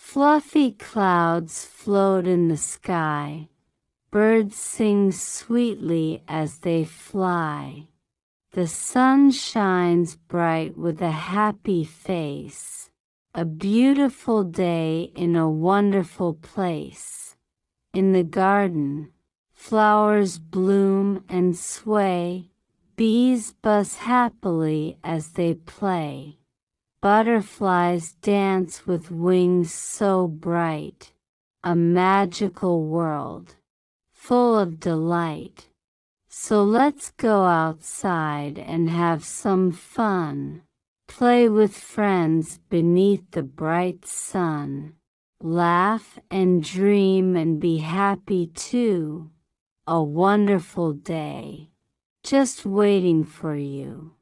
Fluffy clouds float in the sky. Birds sing sweetly as they fly. The sun shines bright with a happy face. A beautiful day in a wonderful place. In the garden, flowers bloom and sway. Bees buzz happily as they play. Butterflies dance with wings so bright. A magical world, full of delight. So let's go outside and have some fun. Play with friends beneath the bright sun. Laugh and dream and be happy too. A wonderful day, just waiting for you.